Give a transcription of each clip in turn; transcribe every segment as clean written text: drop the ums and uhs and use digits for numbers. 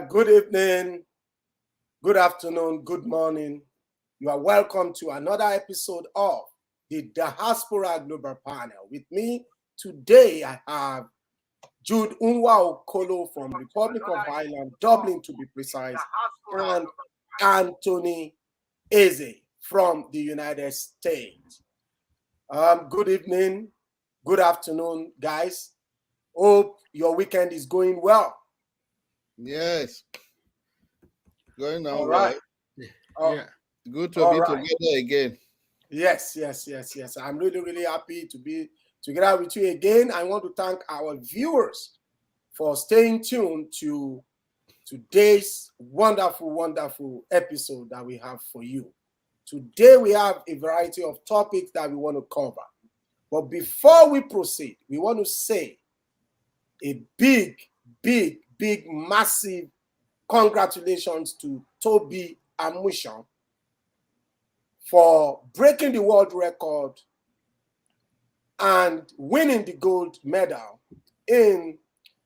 Good evening, good afternoon, good morning. You are welcome to another episode of the Diaspora Global Panel. With me today, I have Jude Unwa Okolo from Republic of Ireland, Dublin to be precise, and Anthony Eze from the United States. Good evening, good afternoon, guys. Hope your weekend is going well. Yes. Going on All well. right. Yeah. Good to be together again. Yes. I'm really happy to be together with you again. I want to thank our viewers for staying tuned to today's wonderful episode that we have for you. Today we have a variety of topics that we want to cover. But before we proceed, we want to say a big, massive congratulations to Toby Amushan for breaking the world record and winning the gold medal in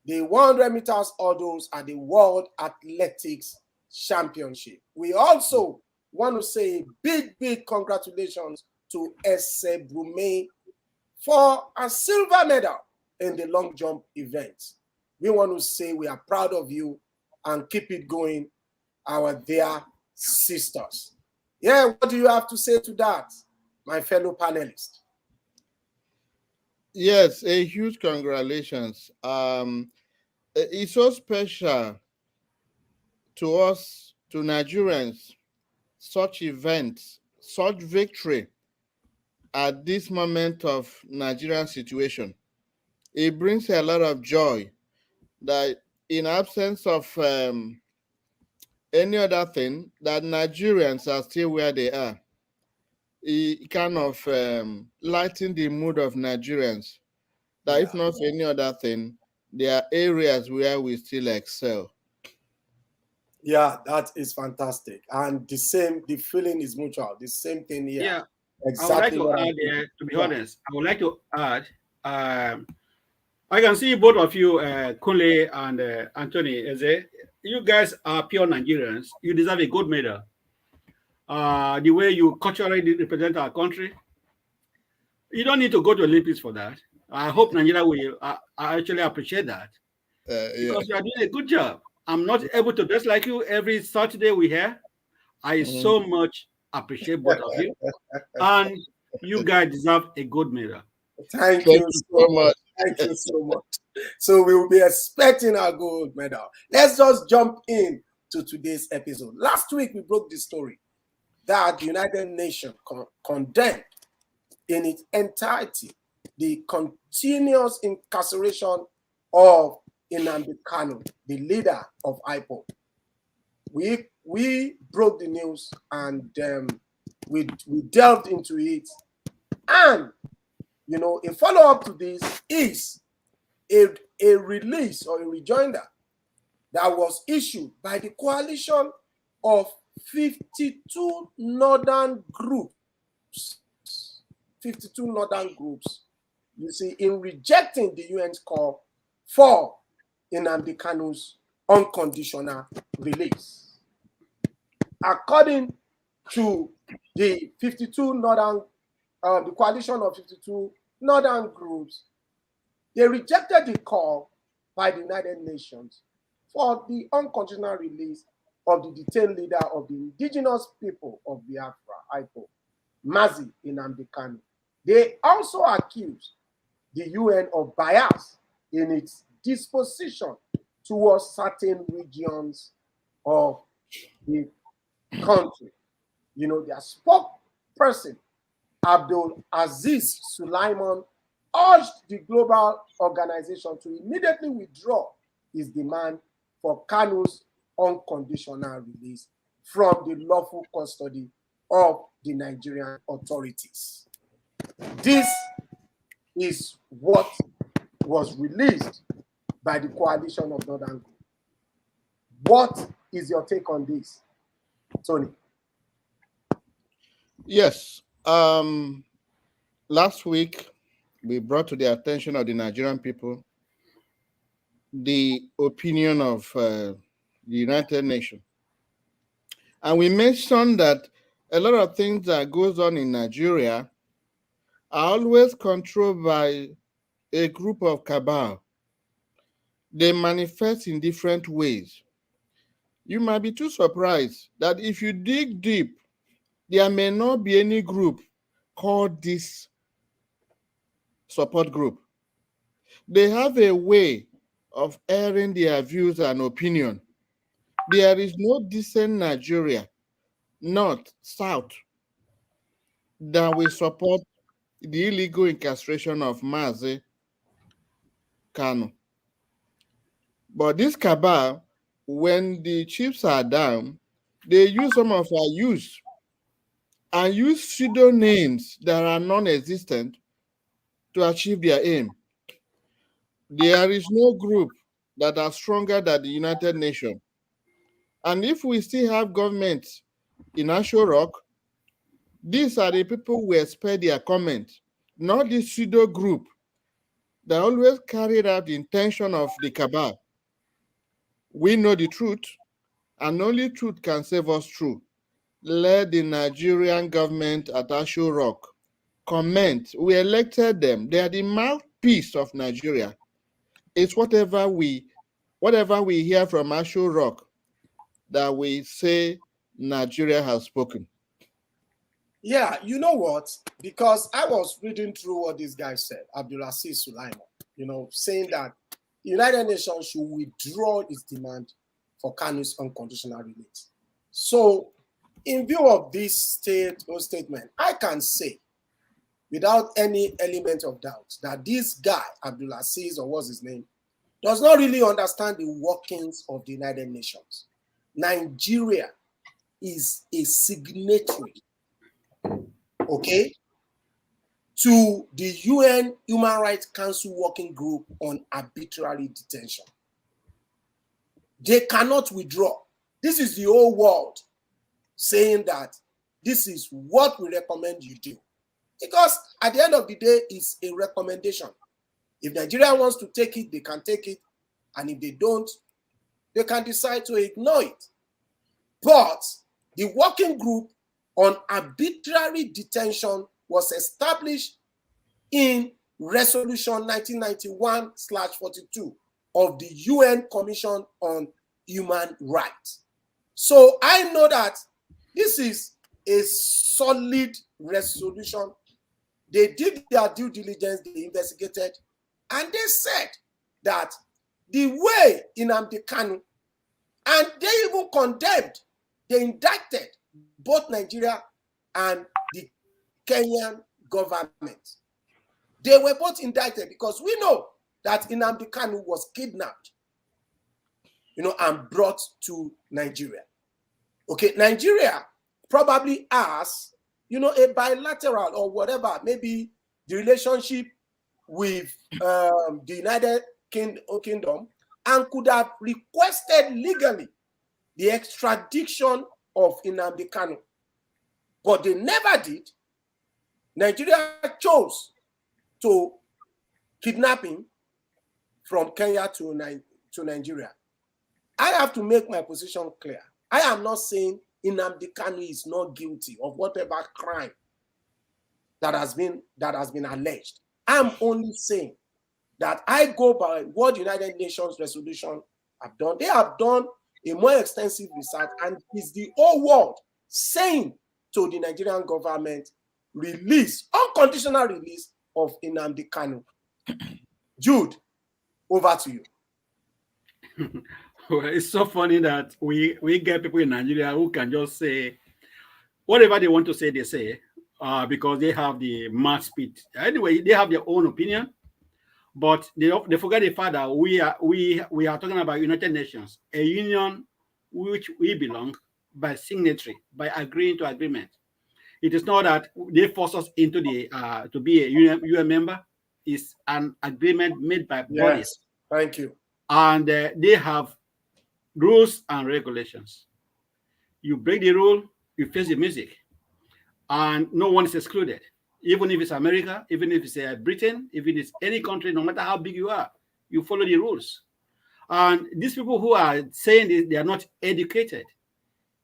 the 100 meters hurdles at the World Athletics Championship. We also want to say big congratulations to Ese Brume for a silver medal in the long jump event. We want to say we are proud of you and keep it going, our dear sisters. Yeah, what do you have to say to that, my fellow panelists? Yes, a huge congratulations. It's so special to us, to Nigerians, such events, such victory at this moment of Nigerian situation. It brings a lot of joy that in absence of any other thing, that Nigerians are still where they are. It kind of lighten the mood of Nigerians. That if not for any other thing, there are areas where we still excel. Yeah, that is fantastic. And the feeling is mutual. The same thing here. Yeah, exactly. I would like to add, to be honest, I would like to add, I can see both of you, Kunle and Anthony Eze, you guys are pure Nigerians. You deserve a gold medal. The way you culturally represent our country, you don't need to go to Olympics for that. I hope Nigeria will actually appreciate that because you are doing a good job. I'm not able to dress like you every Saturday we here. I so much appreciate both of you, and you guys deserve a gold medal. Thank you so much. Thank you so much. So we will be expecting our gold medal. Let's just jump in to today's episode. Last week we broke the story that the United Nations condemned in its entirety the continuous incarceration of Nnamdi Kanu, the leader of IPOB. We broke the news and we delved into it. And, a follow-up to this is a release or a rejoinder that was issued by the coalition of 52 northern groups. 52 northern groups, you see, in rejecting the UN's call for Nnamdi Kanu's unconditional release. According to the 52 northern, the coalition of 52 northern groups, they rejected the call by the United Nations for the unconditional release of the detained leader of the indigenous people of Biafra, IPOB, Mazi Nnamdi Kanu. They also accused the UN of bias in its disposition towards certain regions of the country. Their spokesperson, Abdul Aziz Sulaiman, urged the global organization to immediately withdraw its demand for Kanu's unconditional release from the lawful custody of the Nigerian authorities. This is what was released by the coalition of Northern Group. What is your take on this, Tony? Yes. Last week, we brought to the attention of the Nigerian people the opinion of the United Nations. And we mentioned that a lot of things that goes on in Nigeria are always controlled by a group of cabal. They manifest in different ways. You might be too surprised that if you dig deep, there may not be any group called this support group. They have a way of airing their views and opinion. There is no decent Nigeria, north, south, that will support the illegal incarceration of Mazi Kanu. But this cabal, when the chiefs are down, they use some of our youth and use pseudonames that are non-existent to achieve their aim. There is no group that are stronger than the United Nations. And if we still have governments in Asho Rock, these are the people who expect their comment, not the pseudo group that always carried out the intention of the cabal. We know the truth, and only truth can save us through. Let the Nigerian government at Asho Rock comment. We elected them. They are the mouthpiece of Nigeria. It's whatever we hear from Asho Rock that we say Nigeria has spoken. Yeah, you know what? Because I was reading through what this guy said, Abdulaziz Sulaiman, saying that the United Nations should withdraw its demand for Kanu's unconditional release. So, in view of this statement, I can say, without any element of doubt, that this guy, Abdulaziz, or what's his name, does not really understand the workings of the United Nations. Nigeria is a signatory, okay, to the UN Human Rights Council Working Group on Arbitrary Detention. They cannot withdraw. This is the whole world saying that this is what we recommend you do. Because at the end of the day, it's a recommendation. If Nigeria wants to take it, they can take it. And if they don't, they can decide to ignore it. But the working group on arbitrary detention was established in Resolution 1991/42 of the UN Commission on Human Rights. So I know that this is a solid resolution. They did their due diligence, they investigated, and they said that the way Nnamdi Kanu, and they even condemned, they indicted both Nigeria and the Kenyan government. They were both indicted because we know that Nnamdi Kanu was kidnapped, and brought to Nigeria. Okay, Nigeria probably has, a bilateral or whatever, maybe the relationship with the United Kingdom, and could have requested legally the extradition of Nnamdi Kanu. But they never did. Nigeria chose to kidnap him from Kenya to Nigeria. I have to make my position clear. I am not saying Nnamdi Kanu is not guilty of whatever crime that has been alleged. I'm only saying that I go by what the United Nations resolution have done. They have done a more extensive research, and it's the whole world saying to the Nigerian government, unconditional release of Nnamdi Kanu. Jude, over to you. Well, it's so funny that we get people in Nigeria who can just say whatever they want to say, they say, because they have the mouth speed. Anyway, they have their own opinion, but they forget the fact that we are talking about United Nations, a union which we belong by signatory, by agreeing to agreement. It is not that they force us into the to be a UN member. It's an agreement made by bodies. Yes, thank you. And they have rules and regulations. You break the rule, you face the music, and no one is excluded. Even if it's America, even if it's Britain, if it is any country, no matter how big you are, you follow the rules. And these people who are saying this, they are not educated.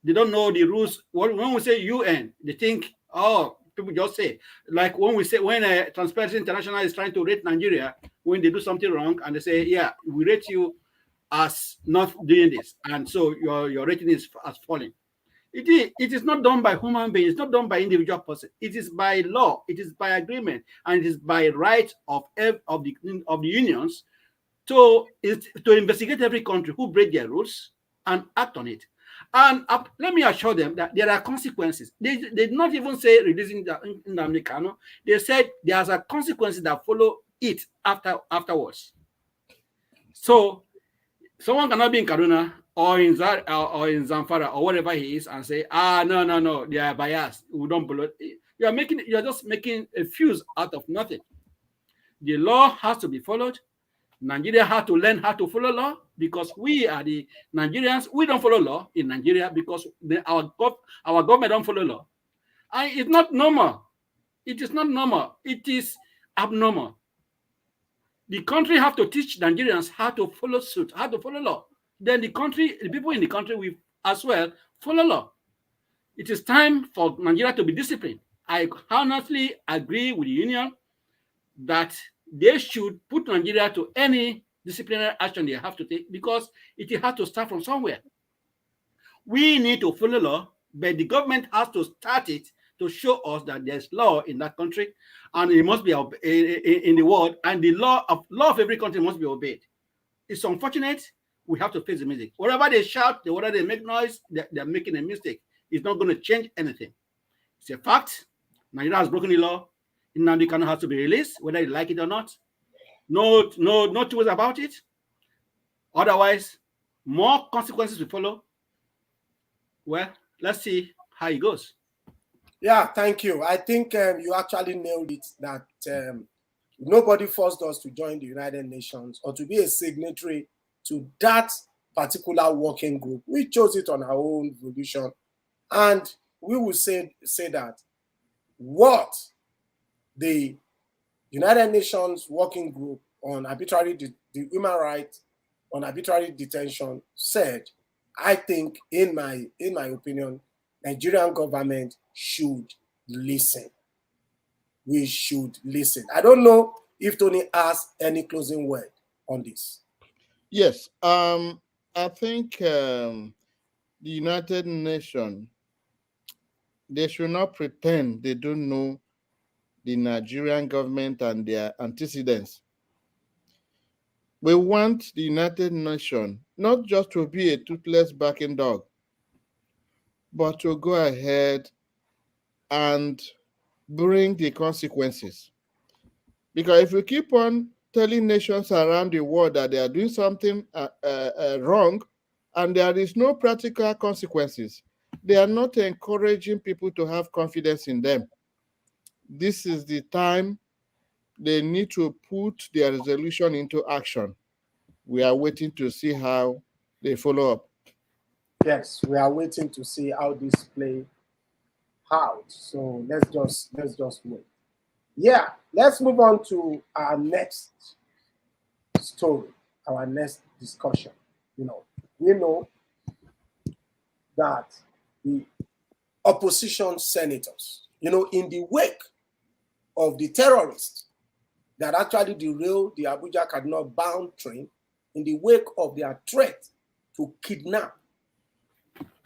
They don't know the rules. When we say UN, they think, oh, people just say, like when we say, when Transparency International is trying to rate Nigeria, when they do something wrong, and they say, yeah, we rate you as not doing this, and so your rating is as falling. It is not done by human beings. It's not done by individual person. It is by law. It is by agreement, and it is by right of the unions to investigate every country who break their rules and act on it. And let me assure them that there are consequences. They did not even say releasing Nnamdi Kanu. They said there are consequences that follow it afterwards. So someone cannot be in Kaduna or in Zamfara or whatever he is and say, no, they are biased. We don't believe. You're just making a fuse out of nothing. The law has to be followed. Nigeria has to learn how to follow law, because we are the Nigerians. We don't follow law in Nigeria because our government don't follow law. And it's not normal. It is not normal. It is abnormal. The country have to teach Nigerians how to follow suit, how to follow law. Then the people in the country will as well follow law. It is time for Nigeria to be disciplined. I honestly agree with the union that they should put Nigeria to any disciplinary action they have to take, because it has to start from somewhere. We need to follow law, but the government has to start it to show us that there's law in that country, and it must be in the world, and the law of every country must be obeyed. It's unfortunate. We have to face the music. Whatever they shout, whatever they make noise, they're making a mistake. It's not going to change anything. It's a fact. Nigeria has broken the law. Nnamdi Kanu has to be released, whether you like it or not. No two ways about it. Otherwise, more consequences will follow. Well, let's see how it goes. Yeah, thank you. I think you actually nailed it, that nobody forced us to join the United Nations or to be a signatory to that particular working group. We chose it on our own volition. And we will say that what the United Nations Working Group on arbitrary the human rights on arbitrary detention said, I think, in my opinion, Nigerian government should listen. We should listen. I don't know if Tony has any closing word on this. Yes, I think the United Nations, they should not pretend they don't know the Nigerian government and their antecedents. We want the United Nations not just to be a toothless barking dog, but to go ahead and bring the consequences. Because if we keep on telling nations around the world that they are doing something wrong and there is no practical consequences, they are not encouraging people to have confidence in them. This is the time they need to put their resolution into action. We are waiting to see how they follow up. Yes, we are waiting to see how this play out. So let's just wait. Yeah, let's move on to our next story, our next discussion. We know that the opposition senators, in the wake of the terrorists that actually derailed the Abuja-Kaduna bound train, in the wake of their threat to kidnap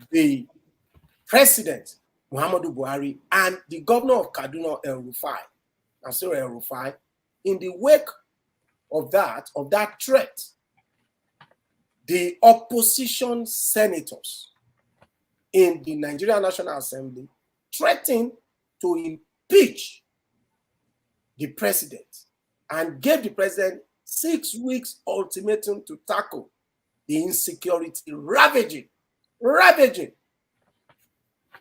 the president, Muhammadu Buhari, and the governor of Kaduna, El-Rufai, El-Rufai, in the wake of that threat, the opposition senators in the Nigerian National Assembly threatened to impeach the president and gave the president 6 weeks ultimatum to tackle the insecurity ravaging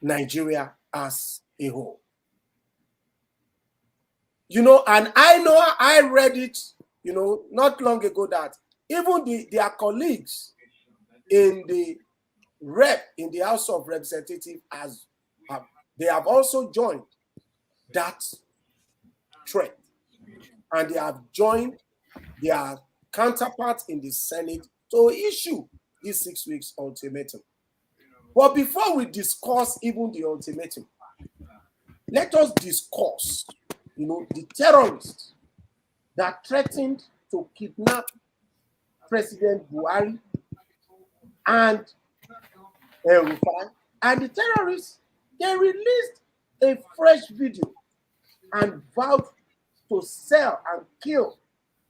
Nigeria as a whole. And I read it, not long ago, that even their colleagues in the House of Representatives they have also joined that threat, and they have joined their counterparts in the Senate to issue this 6 weeks ultimatum. But before we discuss even the ultimatum, let us discuss, the terrorists that threatened to kidnap President Buhari and El-Rufai. And the terrorists, they released a fresh video and vowed to sell and kill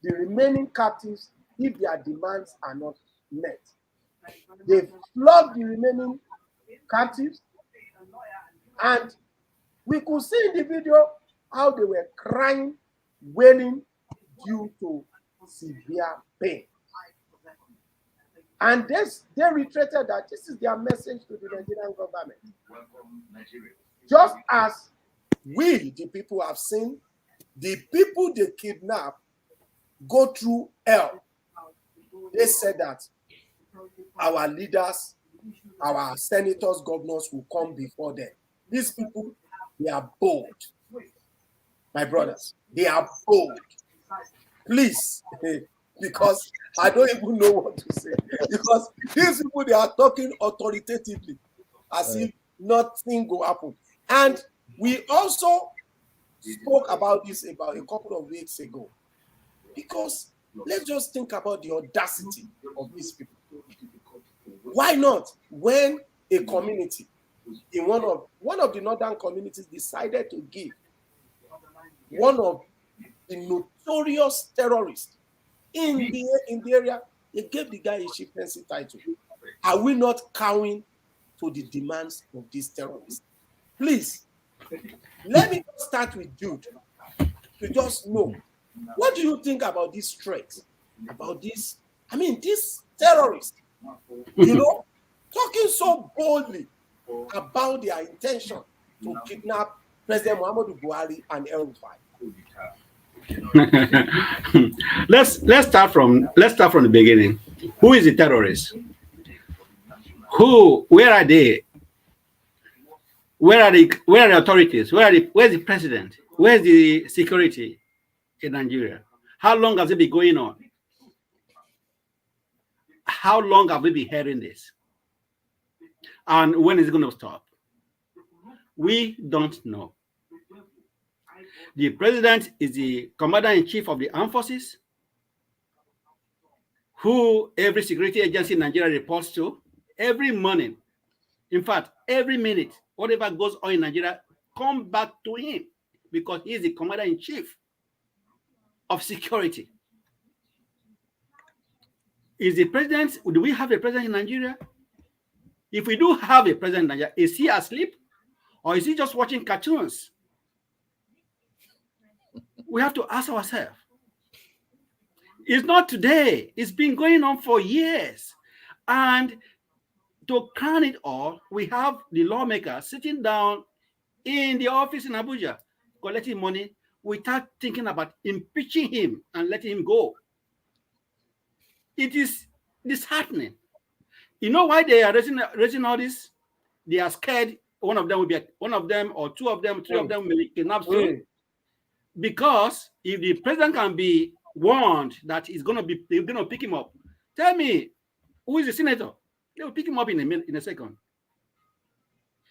the remaining captives if their demands are not met. They flogged the remaining captives, and we could see in the video how they were crying, wailing due to severe pain. And they reiterated that this is their message to the Nigerian government. Just as we, the people, have seen the people they kidnap go through hell. They said that our leaders, our senators, governors will come before them. These people, they are bold. My brothers, they are bold. Please, because I don't even know what to say. Because these people, they are talking authoritatively as if nothing will happen. And we also spoke about this about a couple of weeks ago. Because let's just think about the audacity of these people. Why not when a community in one of the northern communities decided to give one of the notorious terrorists in the area, they gave the guy a chieftaincy title. Are we not cowing to the demands of these terrorists? Please, let me start with Jude to just know, what do you think about this threat? About this, these terrorists, talking so boldly about their intention to kidnap President Muhammadu Buhari and El-Rufai. let's start from the beginning. Who is the terrorist? Where are they? Where are the authorities? Where's the president? Where's the security in Nigeria? How long has it been going on? How long have we been hearing this? And when is it going to stop? We don't know. The president is the commander-in-chief of the armed forces, who every security agency in Nigeria reports to every morning. In fact, every minute, whatever goes on in Nigeria, come back to him because he is the commander-in-chief of security. Is the president, do we have a president in Nigeria? If we do have a president in Nigeria, is he asleep or is he just watching cartoons? We have to ask ourselves. It's not today. It's been going on for years. And to crown it all, we have the lawmakers sitting down in the office in Abuja, collecting money without thinking about impeaching him and letting him go. It is disheartening. You know why they are raising all this? They are scared one of them or two of them, three of them will be kidnapped soon. Because if the president can be warned that they're going to pick him up, tell me, who is the senator? They will pick him up in a second.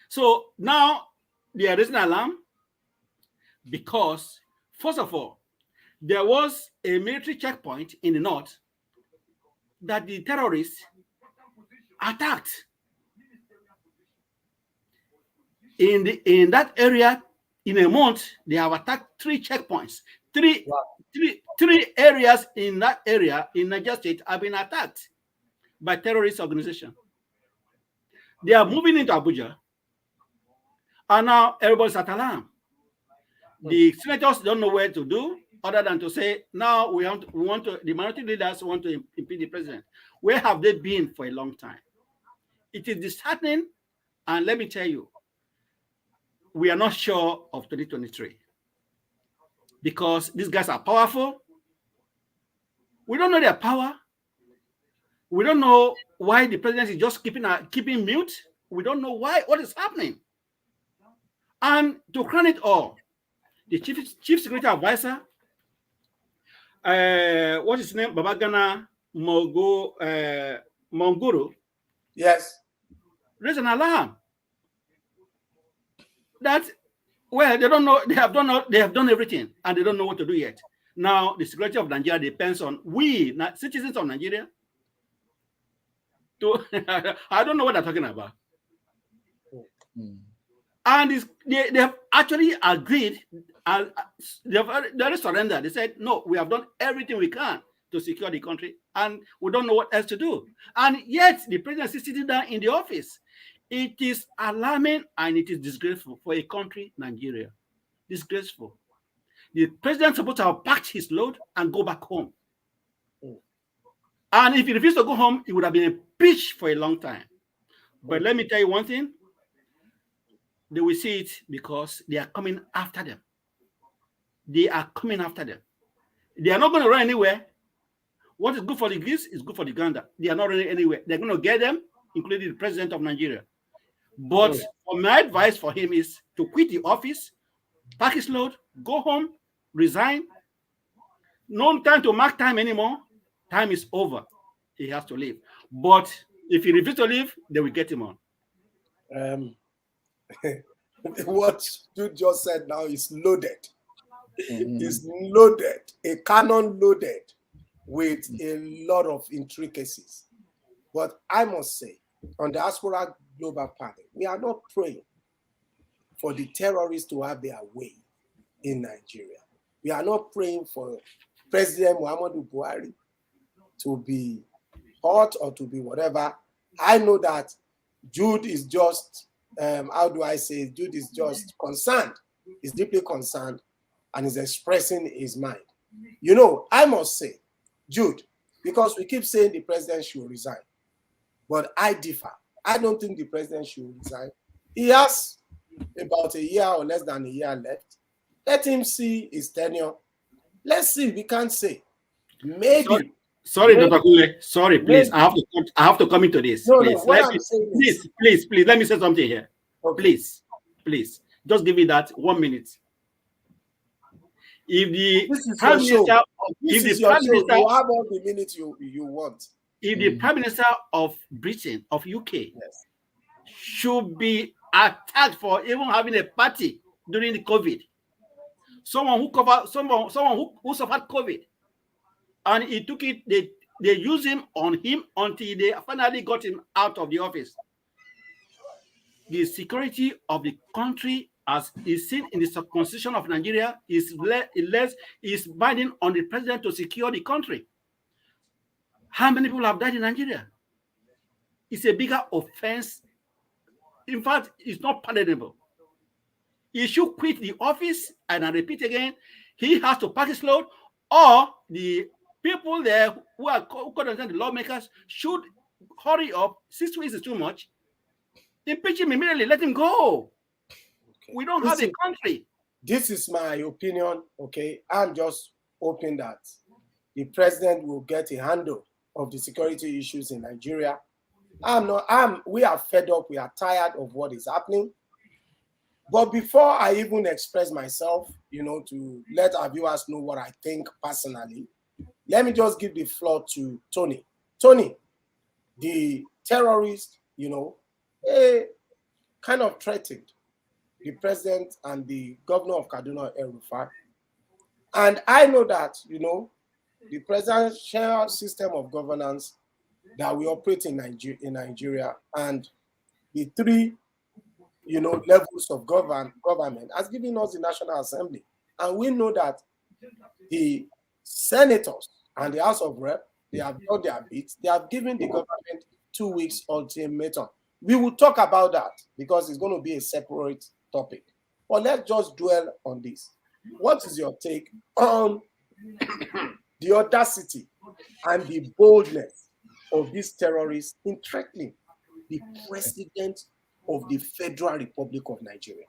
So now they are raising alarm because, first of all, there was a military checkpoint in the north that the terrorists attacked. In that area, in a month, they have attacked 3 checkpoints. Three areas in that area in Niger State have been attacked by terrorist organizations. They are moving into Abuja, and now everybody's at alarm. The senators don't know where to do other than to say, now the minority leaders want to impeach the president. Where have they been for a long time? It is disheartening, and let me tell you, we are not sure of 2023 because these guys are powerful. We don't know their power. We don't know why the president is just keeping mute. We don't know what is happening. And to crown it all, the chief security advisor, what is his name, Babagana Monguru Yes. raised an alarm that, well, they don't know, they have done everything and they don't know what to do yet. Now the security of Nigeria depends on we citizens of Nigeria to I don't know what they're talking about. And they have actually agreed and they have surrendered. They said, no, we have done everything we can to secure the country and we don't know what else to do. And yet the president is sitting down in the office. It is alarming and it is disgraceful for a country, Nigeria. Disgraceful. The president is supposed to have packed his load and go back home. And if he refused to go home, he would have been impeached for a long time. But let me tell you one thing. They will see it because they are coming after them. They are coming after them. They are not going to run anywhere. What is good for the geese is good for the gander. They are not running anywhere. They're going to get them, including the president of Nigeria. But my advice for him is to quit the office, pack his load, go home, resign. No time to mark time anymore. Time is over. He has to leave. But if he refuses to leave, they will get him on. What you just said now is loaded. It's loaded, a cannon loaded with a lot of intricacies. But I must say, on the Diaspora Global Panel, we are not praying for the terrorists to have their way in Nigeria. We are not praying for President Muhammadu Buhari to be hot or to be whatever. I know that Jude is just, how do I say, Jude is just concerned. He's deeply concerned and is expressing his mind. You know, I must say, Jude, because we keep saying the president should resign, but I differ. I don't think the president should resign. He has about a year or less than a year left. Let him see his tenure. Let's see. We can't say. Maybe. Sorry, Dr. Kule. Sorry, please. Maybe. I have to come into this. No, please. Please. Let me say something here. Okay. Please. Just give me that 1 minute. If the prime minister, you have all the minutes you want. If the prime minister of Britain, of UK, should be attacked for even having a party during the COVID, someone who suffered COVID, and he took it, they used him until they finally got him out of the office. The security of the country, as is seen in the constitution of Nigeria, is binding on the president to secure the country. How many people have died in Nigeria? It's a bigger offense. In fact, it's not pardonable. He should quit the office, and I repeat again, he has to pack his load, or the people there who concerned, the lawmakers, should hurry up. 6 weeks is too much. Impeach him immediately. Let him go. Okay. We don't have a country. This is my opinion. Okay, I'm just hoping that the president will get a handle of the security issues in Nigeria. We are fed up. We are tired of what is happening. But before I even express myself, to let our viewers know what I think personally, let me just give the floor to Tony. Tony, the terrorist, kind of threatened the president and the governor of Kaduna, El-Rufai. And I know that, the presidential system of governance that we operate in Nigeria and the three, levels of government has given us the National Assembly. And we know that the senators and the House of Rep, they have done their bit. They have given the government 2 weeks ultimatum. We will talk about that because it's going to be a separate topic. But let's just dwell on this. What is your take on the audacity and the boldness of these terrorists in threatening the president of the Federal Republic of Nigeria?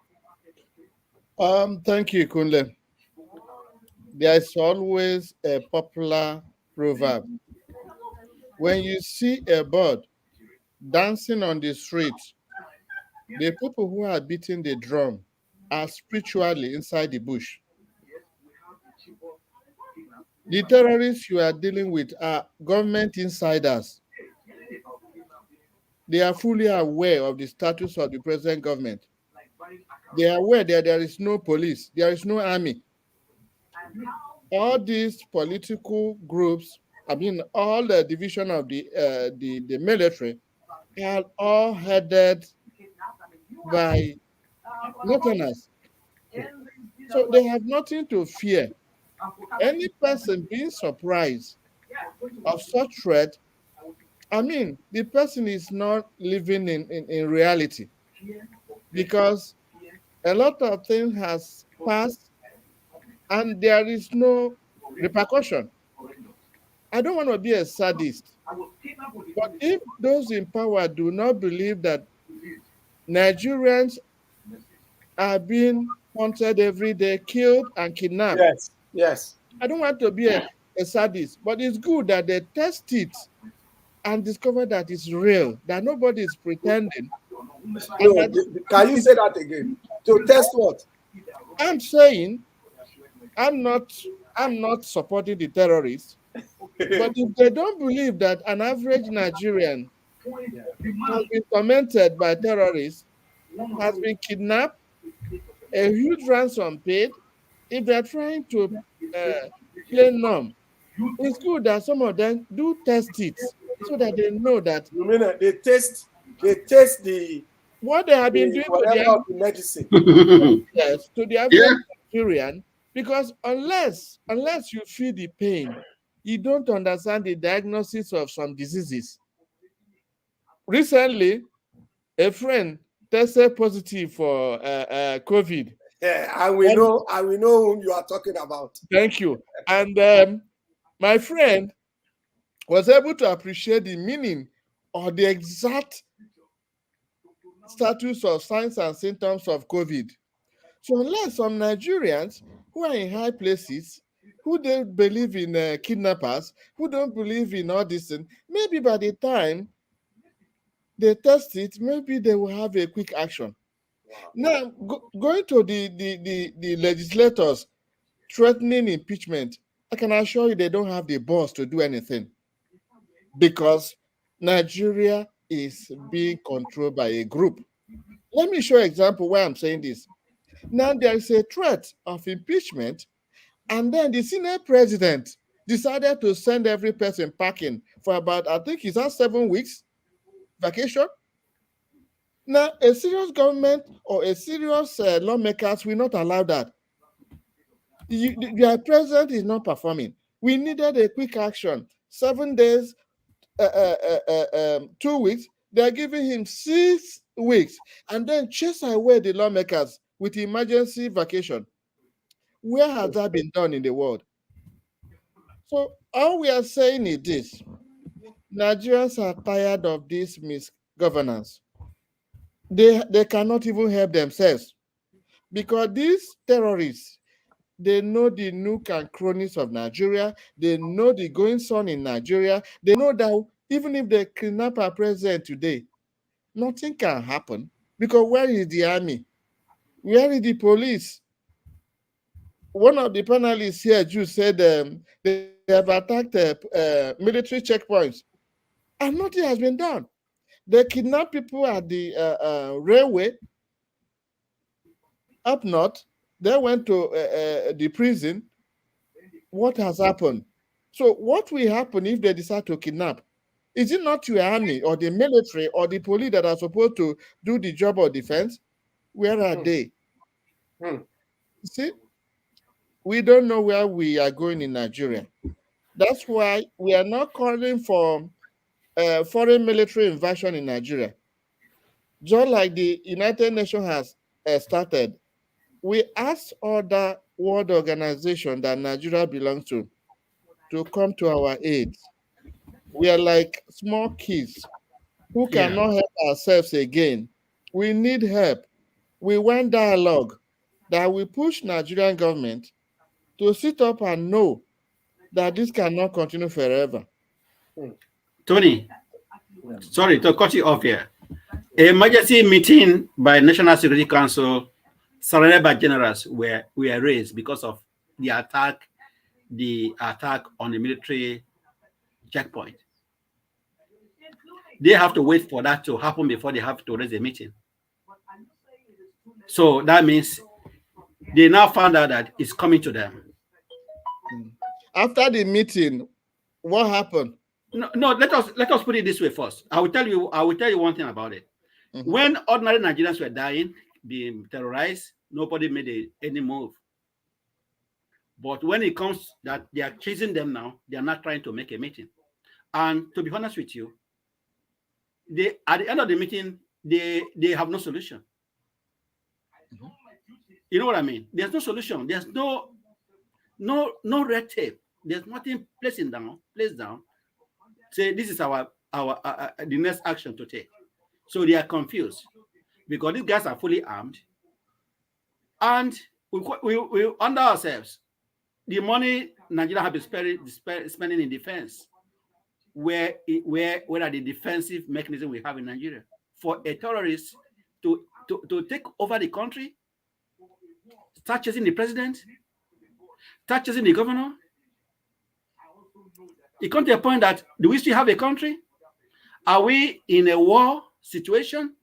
Thank you, Kunle. There is always a popular proverb. When you see a bird dancing on the street, the people who are beating the drum are spiritually inside the bush. The terrorists you are dealing with are government insiders. They are fully aware of the status of the present government. They are aware that there is no police, there is no army. All these political groups, all the division of the military, are all headed by Northerners. So they have nothing to fear. Any person being surprised of such threat, the person is not living in reality, because a lot of things has passed and there is no repercussion. I don't want to be a sadist, but if those in power do not believe that Nigerians are being hunted every day, killed and kidnapped, Yes. I don't want to be a sadist, but it's good that they test it and discover that it's real, that nobody is pretending. No, can you say that again? To test what? I'm saying I'm not supporting the terrorists, but if they don't believe that an average Nigerian has been tormented by terrorists, has been kidnapped, a huge ransom paid, if they're trying to play numb, it's good that some of them do test it so that they know that. You mean they test the what they have been doing the medicine. Yes, to the average Nigerian, because unless you feel the pain, you don't understand the diagnosis of some diseases. Recently, a friend tested positive for COVID. Yeah, and we know whom you are talking about. Thank you. And my friend was able to appreciate the meaning or the exact status of signs and symptoms of COVID. So unless some Nigerians who are in high places, who don't believe in kidnappers, who don't believe in all this, maybe by the time they test it, maybe they will have a quick action. Now, going to the legislators threatening impeachment, I can assure you they don't have the balls to do anything, because Nigeria is being controlled by a group. Let me show an example why I'm saying this. Now there is a threat of impeachment, and then the Senate president decided to send every person packing for about, I think it's 7 weeks vacation. Now, a serious government or a serious lawmakers will not allow that. Your president is not performing. We needed a quick action. 7 days, 2 weeks. They are giving him 6 weeks, and then chase away the lawmakers with emergency vacation. Where has that been done in the world? So all we are saying is this: Nigerians are tired of this misgovernance. They cannot even help themselves, because these terrorists, they know the nook and crannies of Nigeria. They know the goings on in Nigeria. They know that even if they kidnap our president today, nothing can happen, because where is the army? Where is the police? One of the panelists here, Jude, said they have attacked military checkpoints, and nothing has been done. They kidnap people at the railway up north. They went to the prison. What has happened? So what will happen if they decide to kidnap? Is it not your army or the military or the police that are supposed to do the job of defense? Where are they? See, we don't know where we are going in Nigeria. That's why we are not calling for foreign military invasion in Nigeria. Just like the United Nations has started, we asked other world organizations that Nigeria belongs to come to our aid. We are like small kids who cannot help ourselves again. We need help. We want dialogue that will push Nigerian government to sit up and know that this cannot continue forever. Tony, sorry to cut you off here. Emergency meeting by National Security Council surrounded by generals were raised because of the attack the attack on the military checkpoint. They have to wait for that to happen before they have to raise a meeting. So that means they now found out that it's coming to them. After the meeting, what happened? No. Let us put it this way first. I will tell you one thing about it. When ordinary Nigerians were dying, being terrorized, nobody made any move. But when it comes that they are chasing them now, they are not trying to make a meeting. And to be honest with you, at the end of the meeting, they have no solution. You know what I mean? There's no solution. There's no red tape. There's nothing placed down. Say this is our the next action to take. So they are confused because these guys are fully armed, and we under ourselves the money Nigeria have been spending in defense. Where are the defensive mechanism we have in Nigeria for a terrorist to take over the country, start chasing the president, start chasing the governor? It comes to a point that do we still have a country? Are we in a war situation?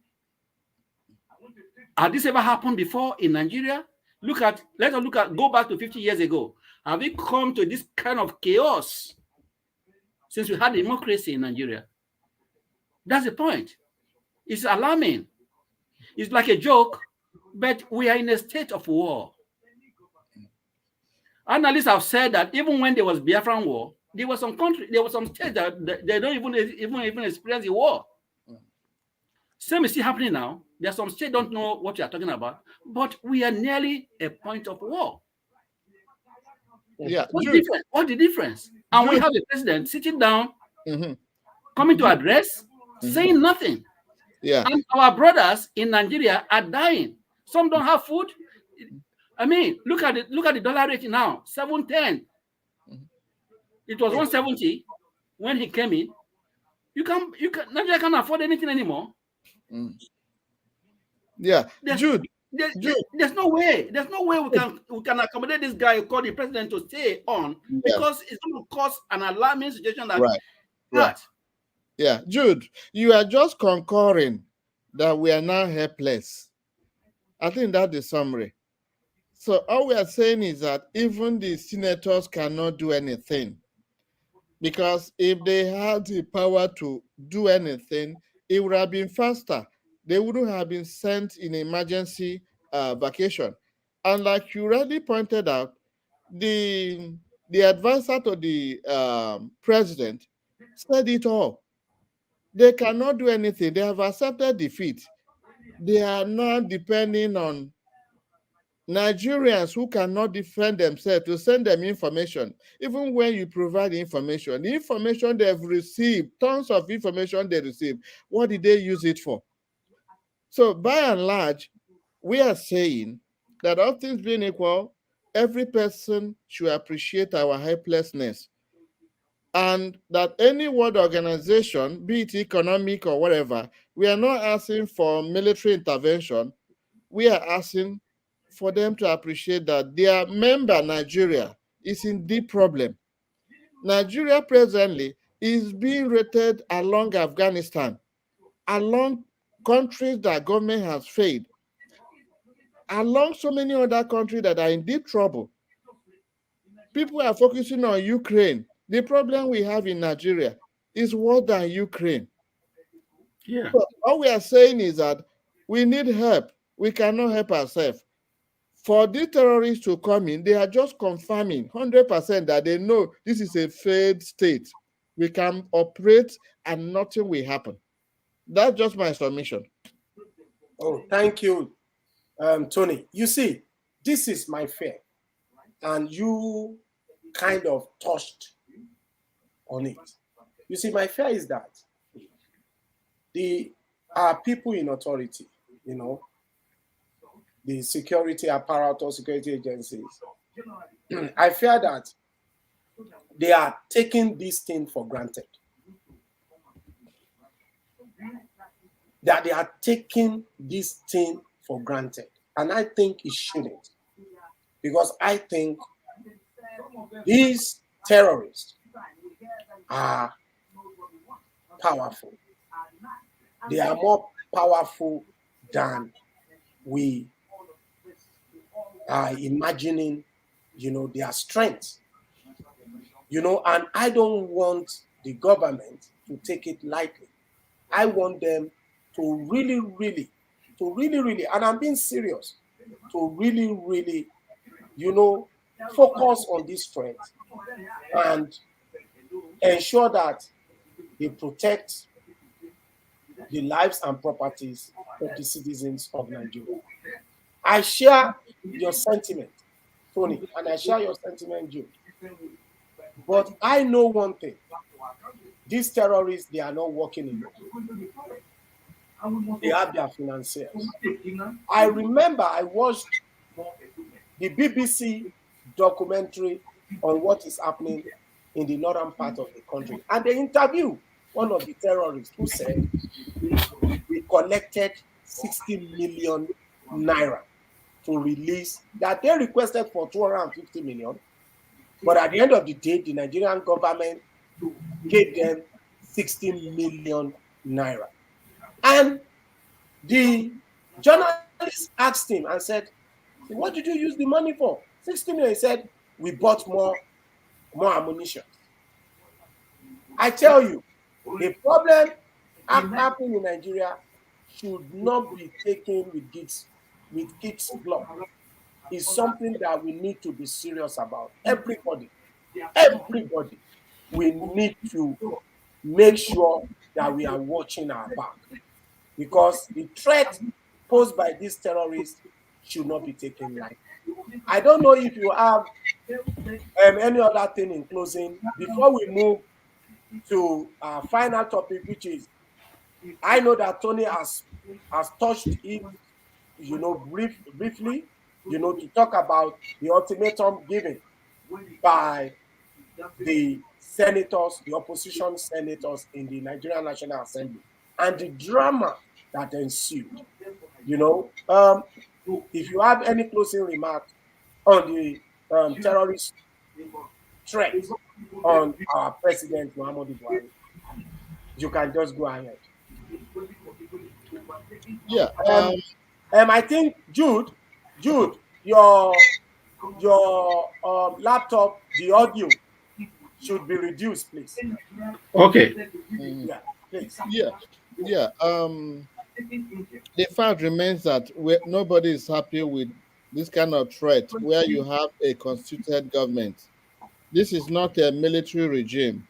Has this ever happened before in Nigeria? Let us go back to 50 years ago. Have we come to this kind of chaos since we had democracy in Nigeria? That's the point. It's alarming. It's like a joke, but we are in a state of war. Analysts have said that even when there was Biafran war, there was some states that they don't even experience the war. Same is still happening now. There are some states don't know what you are talking about, but we are nearly a point of war. Yeah. What's the difference? And we have a president sitting down, coming to address, saying nothing. Yeah. And our brothers in Nigeria are dying. Some don't have food. I mean, look at the dollar rate now, 710. It was 170 when he came in. Nigeria can't afford anything anymore. Yeah. There's no way. There's no way we can accommodate this guy called the president to stay on because it's going to cause an alarming situation Right. Yeah. Jude, you are just concurring that we are now helpless. I think that's the summary. So all we are saying is that even the senators cannot do anything. Because if they had the power to do anything, it would have been faster. They wouldn't have been sent in emergency vacation. And like you already pointed out, the advisor to the president said it all. They cannot do anything. They have accepted defeat. They are now depending on Nigerians who cannot defend themselves to send them information. Even when you provide the information they've received, tons of information they received, what did they use it for? So by and large, we are saying that all things being equal, every person should appreciate our helplessness. And that any world organization, be it economic or whatever, we are not asking for military intervention. We are asking for them to appreciate that their member, Nigeria, is in deep problem. Nigeria presently is being rated along Afghanistan, along countries that government has failed, along so many other countries that are in deep trouble. People are focusing on Ukraine. The problem we have in Nigeria is worse than Ukraine. Yeah. So all we are saying is that we need help. We cannot help ourselves. For these terrorists to come in, they are just confirming 100% that they know this is a failed state. We can operate and nothing will happen. That's just my submission. Oh, thank you, Tony. You see, this is my fear, and you kind of touched on it. You see, my fear is that the people in authority, the security apparatus, security agencies, I fear that they are taking this thing for granted. That they are taking this thing for granted. And I think it shouldn't. Because I think These terrorists are powerful. They are more powerful than we are imagining, their strength. And I don't want the government to take it lightly. I want them to really, really, and I'm being serious, to really, really, focus on this strength and ensure that they protect the lives and properties of the citizens of Nigeria. I share your sentiment, Tony, and I share your sentiment, Jude. But I know one thing. These terrorists, they are not working alone. They have their financiers. I remember I watched the BBC documentary on what is happening in the northern part of the country. And they interviewed one of the terrorists who said, we collected 60 million naira to release, that they requested for 250 million. But at the end of the day, the Nigerian government gave them 60 million naira. And the journalist asked him and said, what did you use the money for? 60 million. He said, we bought more ammunition. I tell you, the problem happening in Nigeria should not be taken with kids' blood. It's something that we need to be serious about. Everybody, we need to make sure that we are watching our back, because the threat posed by these terrorists should not be taken lightly. I don't know if you have any other thing in closing before we move to our final topic, which is, I know that Tony has touched it, briefly, to talk about the ultimatum given by the senators, the opposition senators in the Nigerian National Assembly, and the drama that ensued. If you have any closing remarks on the terrorist threat on our President Muhammadu Buhari, you can just go ahead. Yeah. I think Jude, your laptop, the audio should be reduced, please. Okay. Yeah, please. Yeah. The fact remains that nobody is happy with this kind of threat where you have a constituted government. This is not a military regime.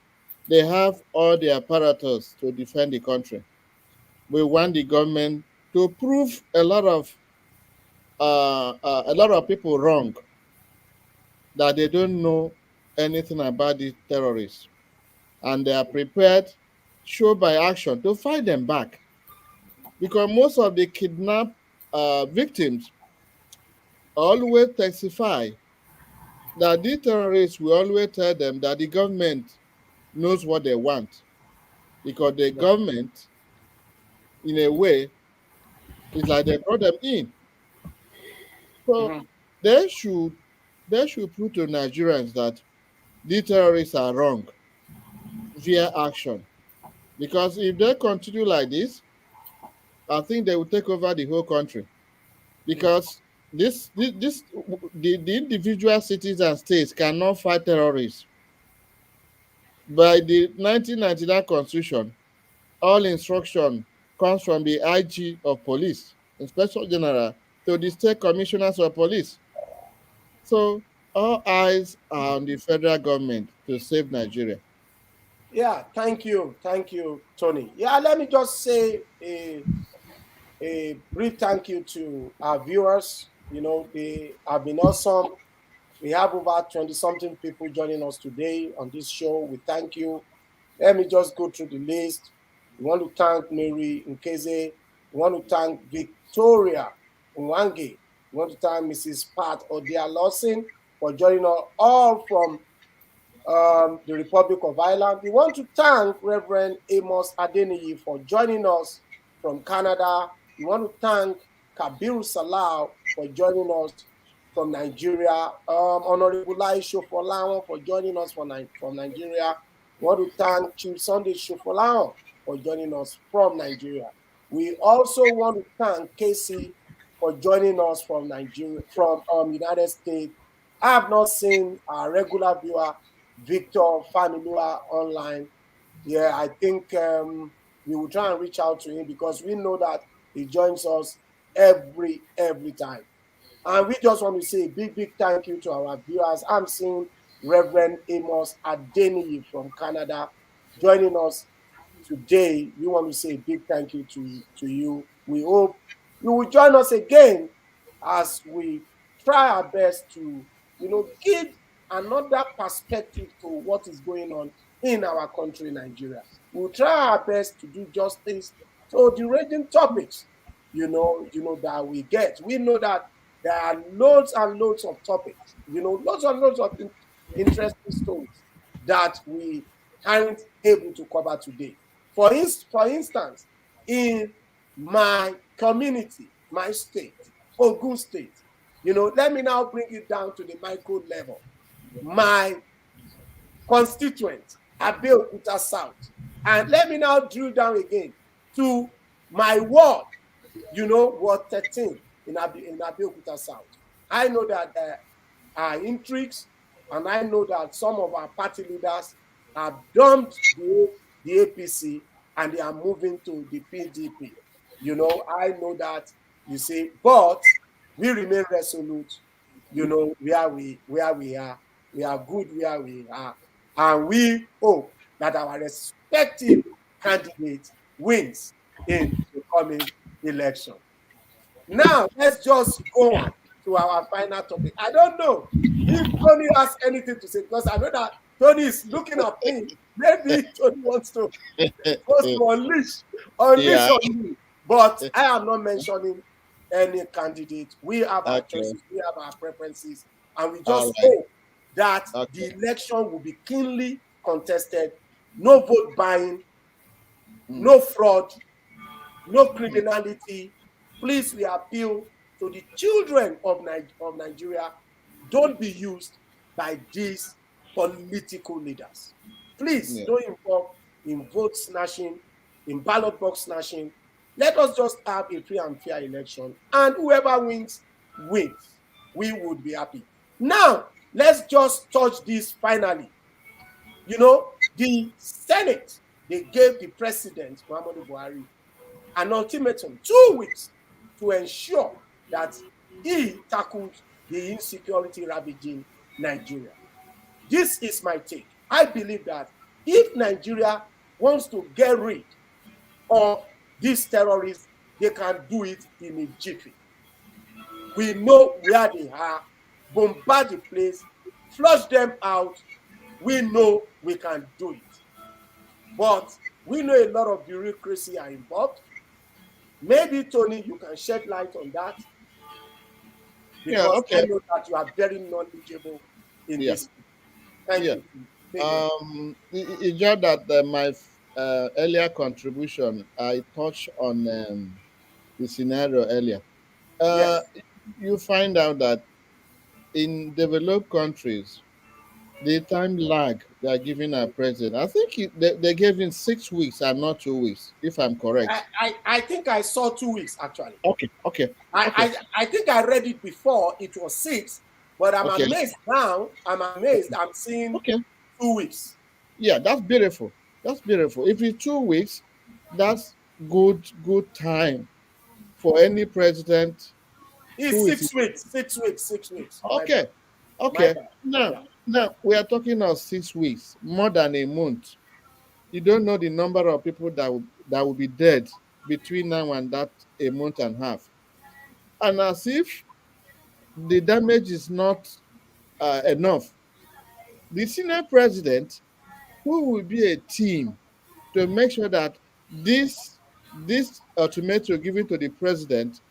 They have all the apparatus to defend the country. We want the government to prove a lot of people wrong, that they don't know anything about the terrorists, and they are prepared, show by action, to fight them back. Because most of the kidnapped victims always testify that the terrorists will always tell them that the government knows what they want, because the government, in a way, is like they brought them in. So they should prove to Nigerians that the terrorists are wrong via action. Because if they continue like this, I think they will take over the whole country. Because the individual cities and states cannot fight terrorists. By the 1999 Constitution, all instruction comes from the IG of police, Inspector General, to the state commissioners of police. So all eyes are on the federal government to save Nigeria. Yeah, thank you, Tony. Yeah, let me just say a brief thank you to our viewers. They have been awesome. We have over 20-something people joining us today on this show. We thank you. Let me just go through the list. We want to thank Mary Nkeze. We want to thank Victoria Nwange. We want to thank Mrs. Pat Odia Lawson for joining us, all from the Republic of Ireland. We want to thank Reverend Amos Adeniyi for joining us from Canada. We want to thank Kabiru Salau for joining us from Nigeria. Honorable Lai Shofolahan for joining us from Nigeria. We want to thank Chief Sunday Shofolahan for joining us from Nigeria. We also want to thank Casey for joining us from Nigeria, from United States. I have not seen our regular viewer, Victor Familua, online. Yeah, I think we will try and reach out to him because we know that he joins us every time. And we just want to say a big thank you to our viewers. I'm seeing Reverend Amos Adeniyi from Canada joining us today. We want to say a big thank you to you. We hope you will join us again as we try our best to, give another perspective to what is going on in our country, Nigeria. We'll try our best to do justice to the raging topics, that we get. We know that there are loads and loads of topics, loads and loads of interesting stories that we aren't able to cover today. For instance, in my community, my state, Ogun State, let me now bring it down to the micro level. My constituent, Abeokuta South. And let me now drill down again to my ward, Ward 13 in Abeokuta South. I know that there are intrigues, and I know that some of our party leaders have dumped the APC and they are moving to the PDP. I know that, but we remain resolute, where we are. We are good where we are. And we hope that our respective candidates wins in the coming election. Now, let's just go on to our final topic. I don't know if Tony has anything to say because I know that Tony is looking at me. Maybe Tony wants to unleash on me. But I am not mentioning any candidate. We have our choices, we have our preferences, and we just hope that the election will be keenly contested. No vote buying, no fraud, no criminality. Please, we appeal to the children of Nigeria. Don't be used by these political leaders. Please don't involve in vote snatching, in ballot box snatching. Let us just have a free and fair election, and whoever wins, wins. We would be happy. Now, let's just touch this finally. The Senate, they gave the president, Muhammadu Buhari, an ultimatum, 2 weeks, to ensure that he tackles the insecurity ravaging Nigeria. This is my take. I believe that if Nigeria wants to get rid of these terrorists, they can do it in a jiffy. We know where they are, bombard the place, flush them out. We know we can do it. But we know a lot of bureaucracy are involved. Maybe, Tony, you can shed light on that. Because I know that you are very knowledgeable in this. Thank you. It's just that my earlier contribution, I touched on the scenario earlier. Yes. You find out that in developed countries, the time lag they are giving our president, I think they gave him 6 weeks and not 2 weeks, if I'm correct. I think I saw 2 weeks actually. Okay. I think I read it before. It was 6, but I'm amazed now. I'm seeing 2 weeks. Yeah, that's beautiful. If it's 2 weeks, that's good time for any president. It's 6 weeks. 6 weeks. Okay. Now we are talking of 6 weeks, more than a month. You don't know the number of people that will be dead between now and that a month and a half. And as if the damage is not enough, the senior president, who will be a team to make sure that this ultimatum given to the president,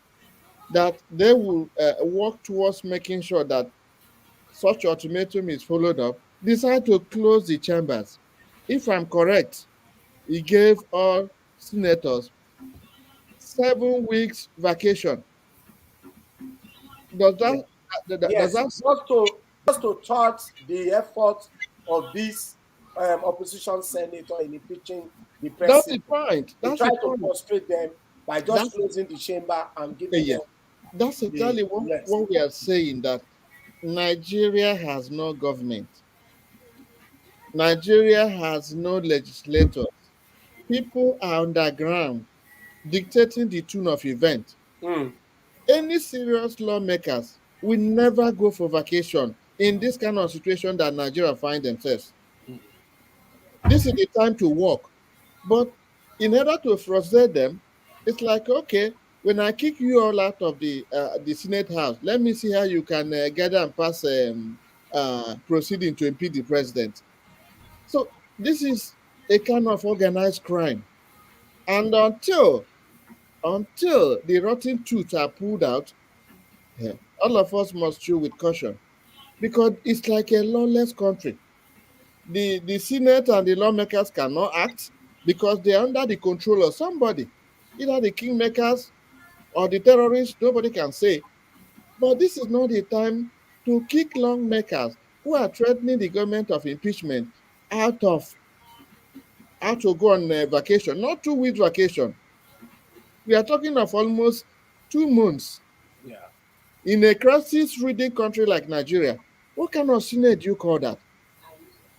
that they will work towards making sure that such ultimatum is followed up, decide to close the chambers. If I'm correct, he gave all senators 7 weeks vacation. Does Does yes, that? just to thwart the effort of this opposition senator in impeaching the That's the president. point. They That's try the to point. frustrate them by just That's closing the chamber and giving yeah. them That's the exactly rest. what we are saying, that Nigeria has no government. Nigeria has no legislators. People are underground dictating the tune of events. Mm. Any serious lawmakers will never go for vacation in this kind of situation that Nigeria find themselves. This is the time to work. But in order to frustrate them, it's like, okay, when I kick you all out of the Senate House, let me see how you can gather and pass proceeding to impeach the president. So this is a kind of organized crime. And until the rotten tooth are pulled out, yeah, all of us must chew with caution, because it's like a lawless country. The Senate and the lawmakers cannot act because they're under the control of somebody, either the kingmakers or the terrorists. Nobody can say. But this is not the time to kick lawmakers who are threatening the government of impeachment out to go on vacation, not 2 weeks vacation. We are talking of almost 2 months Yeah. in a crisis-ridden country like Nigeria. What kind of Senate do you call that?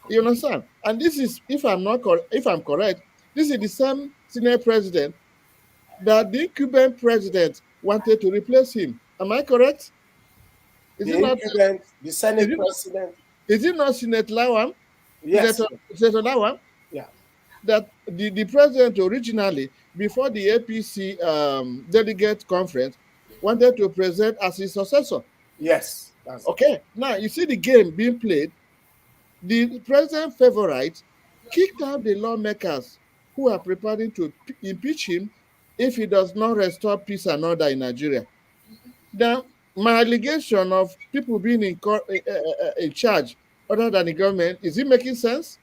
You understand? And this is, if I'm correct, this is the same Senate president that the Cuban president wanted to replace him. Am I correct? Is The it not? incumbent, the Is Senate it not? president. Is it not Senate Lawan? Yes. Senator Lawan, Yeah. that the president originally, before the APC delegate conference, wanted to present as his successor. Yes. That's it. Okay, now you see the game being played. The president favorite kicked out the lawmakers who are preparing to impeach him if he does not restore peace and order in Nigeria. Now, my allegation of people being in charge other than the government, is it making sense?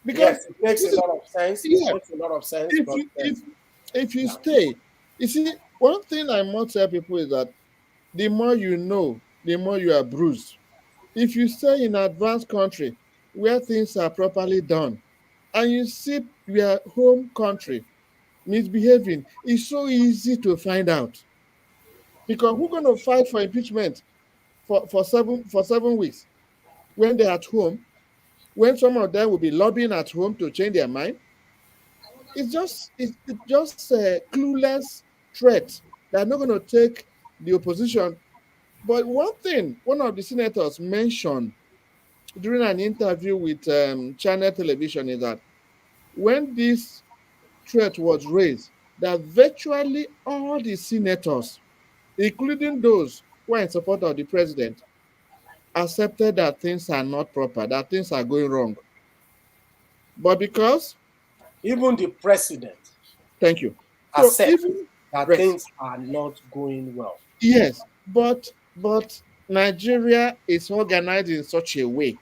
Because Yes, it makes a this is, lot of sense. It yeah, makes a lot of sense. if But you if you yeah. stay, you see, one thing I must tell people is that the more you know, the more you are bruised. If you stay in an advanced country where things are properly done, and you see your home country misbehaving, it's so easy to find out. Because who's going to fight for impeachment for 7 weeks when they're at home, when some of them will be lobbying at home to change their mind? It's just a clueless threat. They're not going to take the opposition. But one thing one of the senators mentioned during an interview with Channel Television is that when this threat was raised, that virtually all the senators, including those who are in support of the president, accepted that things are not proper, that things are going wrong. But because, Even the president thank you. So accepts even, that yes, things are not going well. yes, but Nigeria is organized in such a way.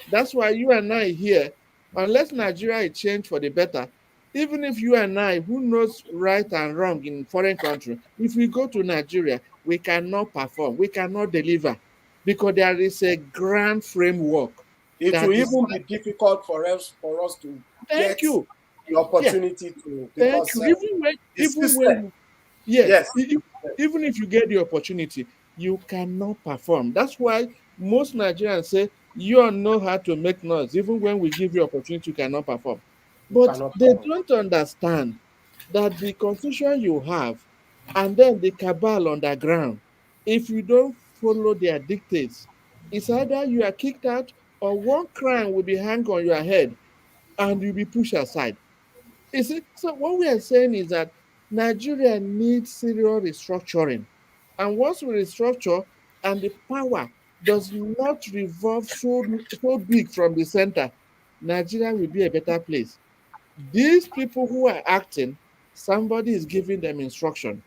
That's why you and I here, unless Nigeria is changed for the better, even if you and I, who knows right and wrong in foreign country, if we go to Nigeria, we cannot perform, we cannot deliver, because there is a grand framework It will that is. even be difficult for us to Thank get you. the Yeah, opportunity to, thank because you. the system. Yes, Yes. even if you get the opportunity, you cannot perform. That's why most Nigerians say you don't know how to make noise. Even when we give you opportunity, you cannot perform. You But cannot they perform. don't understand that the constitution you have, and then the cabal on the ground, if you don't follow their dictates, it's either you are kicked out or one crime will be hung on your head and you'll be pushed aside. You see, so what we are saying is that Nigeria needs serious restructuring. And once we restructure and the power does not revolve so big from the center, Nigeria will be a better place. These people who are acting, somebody is giving them instruction.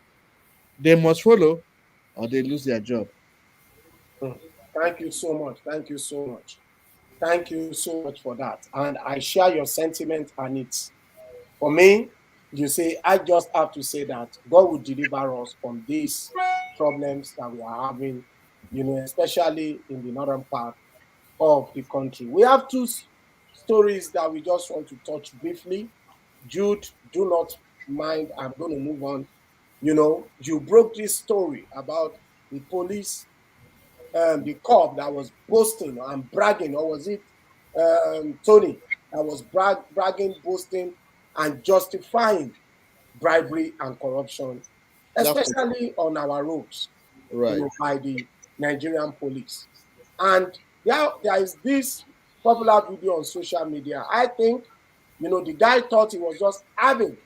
They must follow or they lose their job. Mm. Thank you so much. Thank you so much. Thank you so much for that. And I share your sentiment. And it's, for me, you say, I just have to say that God will deliver us from these problems that we are having especially in the northern part of the country. We have two stories that we just want to touch briefly. Jude, do not mind. I'm going to move on. You broke this story about the police, the cop that was boasting and bragging, or was it Tony that was bragging, boasting, and justifying bribery and corruption, especially on our roads, Right. by the Nigerian police. And there is this popular video on social media. I think, the guy thought he was just having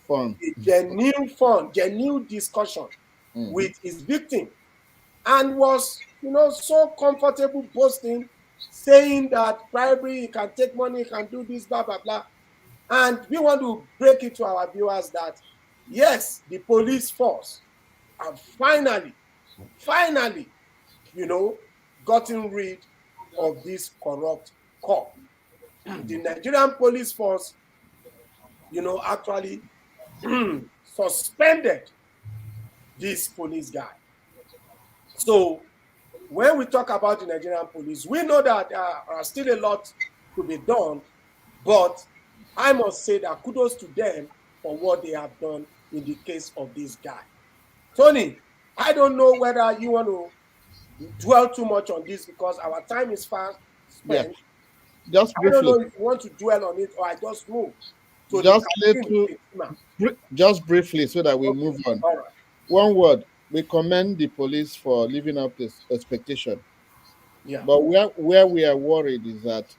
Fun. a genuine discussion with his victim, and was, so comfortable boasting, saying that bribery, he can take money, he can do this, blah, blah, blah. And we want to break it to our viewers that, yes, the police force have finally, gotten rid of this corrupt cop. The Nigerian police force, actually suspended this police guy. So when we talk about the Nigerian police, we know that there are still a lot to be done, but I must say that kudos to them for what they have done in the case of this guy. Tony, I don't know whether you want to dwell too much on this because our time is fast spent. Yeah. Just briefly. I don't know if you want to dwell on it or I just move. Just briefly so that we move on. All right. One word, we commend the police for living up to expectation. Yeah. But where we are worried is that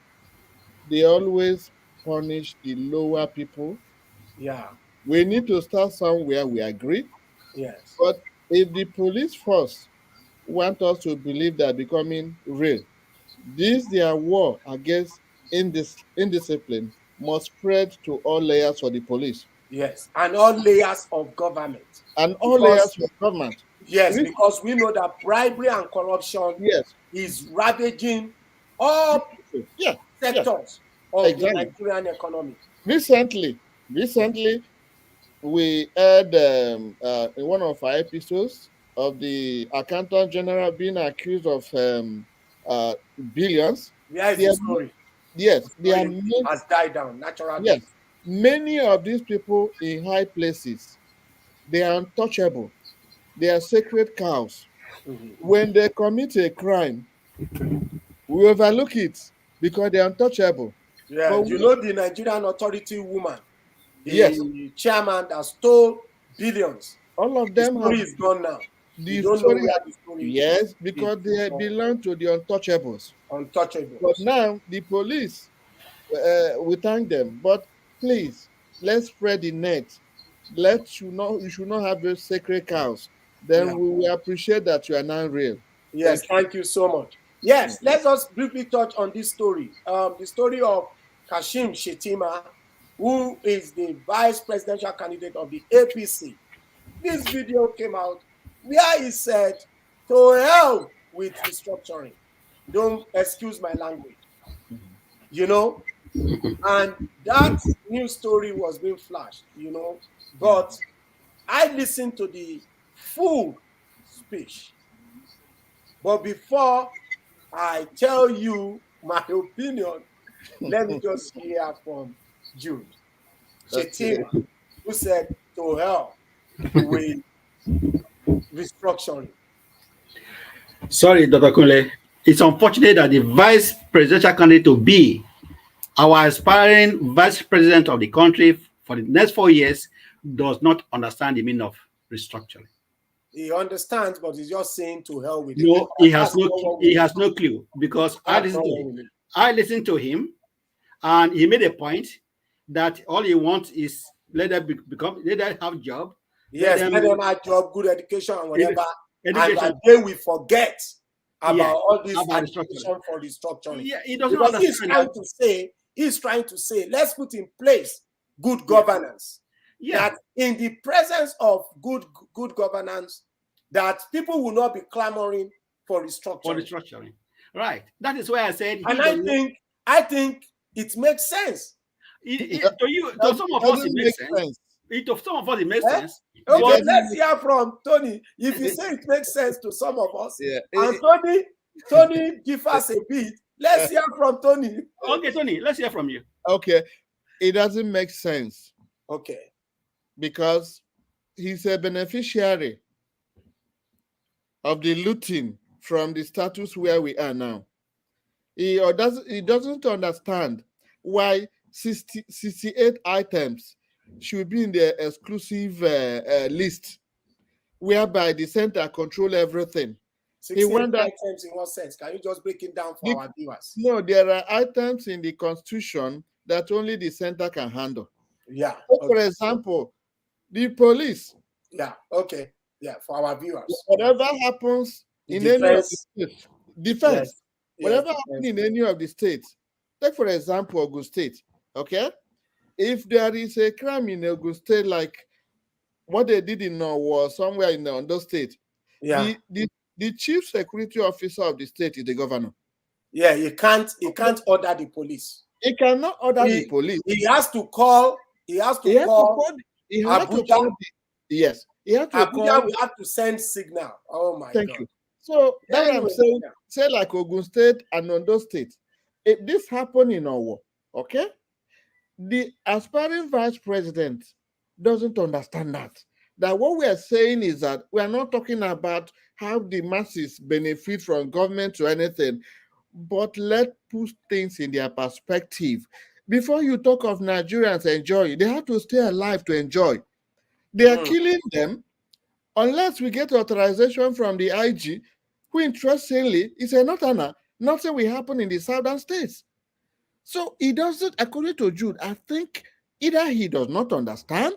they always punish the lower people. Yeah. We need to start somewhere, we agree. Yes. But if the police force want us to believe that becoming real, their war against indiscipline must spread to all layers of the police. Yes, and all layers of government. Yes, because we know that bribery and corruption is ravaging all sectors of the Nigerian economy. Recently, we heard in one of our episodes of the Accountant General being accused of billions. Where is the story? Yes, has died down naturally. Yes, many of these people in high places, they are untouchable. They are sacred cows. When they commit a crime, we overlook it because they are untouchable. Yeah, but the Nigerian authority woman, the chairman that stole billions. All of them is gone now. The story is. Because they belong to the untouchables. But now the police, we thank them. But please, let's spread the net. You should not have those sacred cows. Then we will appreciate that you are now real. Yes, thank you so much. Yes, let's just briefly touch on this story. The story of Kashim Shettima, who is the vice presidential candidate of the APC. This video came out where he said, to hell with restructuring. Don't excuse my language. And that news story was being flashed, but I listened to the full speech. But before I tell you my opinion, let me just hear from Jude Shettima, who said, to hell with restructuring. Sorry, Dr. Kunle. It's unfortunate that the vice presidential candidate to be our aspiring vice president of the country for the next 4 years does not understand the meaning of restructuring. He understands, but he's just saying to hell with it. No, he has no clue because I listened to him and he made a point that all he wants is let them have job. Yes, let them have job, good education and whatever. And that they will forget about all this education for restructuring. Yeah, he doesn't understand. He's trying to say, let's put in place good governance. Yeah. That in the presence of good governance, that people will not be clamoring for restructuring. Right. That is why I said. And I think it makes sense. To some of us, it makes sense. To some of us, it makes Eh? sense. Okay, But let's hear from Tony. If you say it makes sense to some of us, Yeah. and Tony differs a bit, let's hear from Tony. okay, Tony, let's hear from you. Okay. It doesn't make sense Okay. because he's a beneficiary of the looting from the status where we are now. He doesn't understand why 68 items should be in the exclusive list, whereby the center control everything. 16 items in what sense? Can you just break it down for our viewers? No, there are items in the constitution that only the center can handle. Yeah. So Okay. for example, the police. Yeah. Okay. Yeah, for our viewers. Whatever happens in any of the states, defense. Yes. Whatever happens in any of the states, take for example Ogun State. Okay, if there is a crime in Ogun State like what they did in Norway, somewhere in Ondo State, yeah, the chief security officer of the state is the governor. Yeah, he can't order the police. He cannot order the police. He has to call. He has to call. He has to call. Yes, he has to Abuja call. will have to send signal. Oh my God. Thank you. So that Anyway, I'm saying, say like Ogun State and Ondo State, if this happened in Owo, okay, the aspiring vice president doesn't understand that. That what we are saying is that we are not talking about how the masses benefit from government or anything, but let's put things in their perspective. Before you talk of Nigerians enjoy, they have to stay alive to enjoy. They are killing them unless we get authorization from the IG, who interestingly is a northerner. Nothing will happen in the southern states. So he doesn't, according to Jude, I think either he does not understand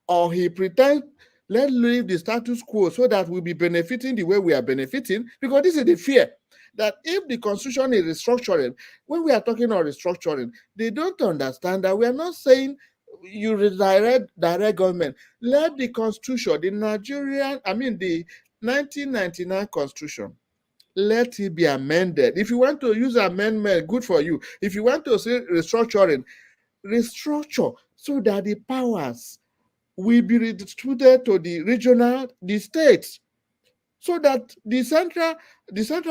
or he pretends, let's leave the status quo so that we'll be benefiting the way we are benefiting, because this is the fear that if the constitution is restructuring, when we are talking about restructuring, they don't understand that we are not saying you redirect direct government. Let the constitution, the 1999 constitution, let it be amended. If you want to use amendment, good for you. If you want to say restructuring, restructure so that the powers will be redistributed to the regional, the states, so that the central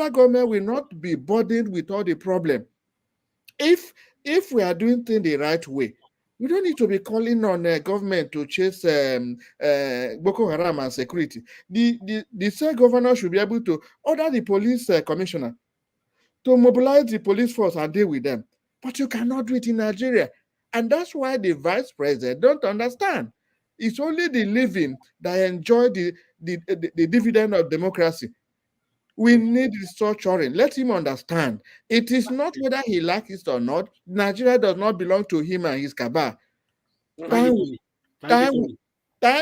government will not be burdened with all the problem. If we are doing things the right way, we don't need to be calling on government to chase Boko Haram and security. The state governor should be able to order the police commissioner to mobilize the police force and deal with them. But you cannot do it in Nigeria. And that's why the vice president don't understand. It's only the living that enjoy the dividend of democracy. We need restructuring. Let him understand. It is not whether he likes it or not. Nigeria does not belong to him and his cabal. Time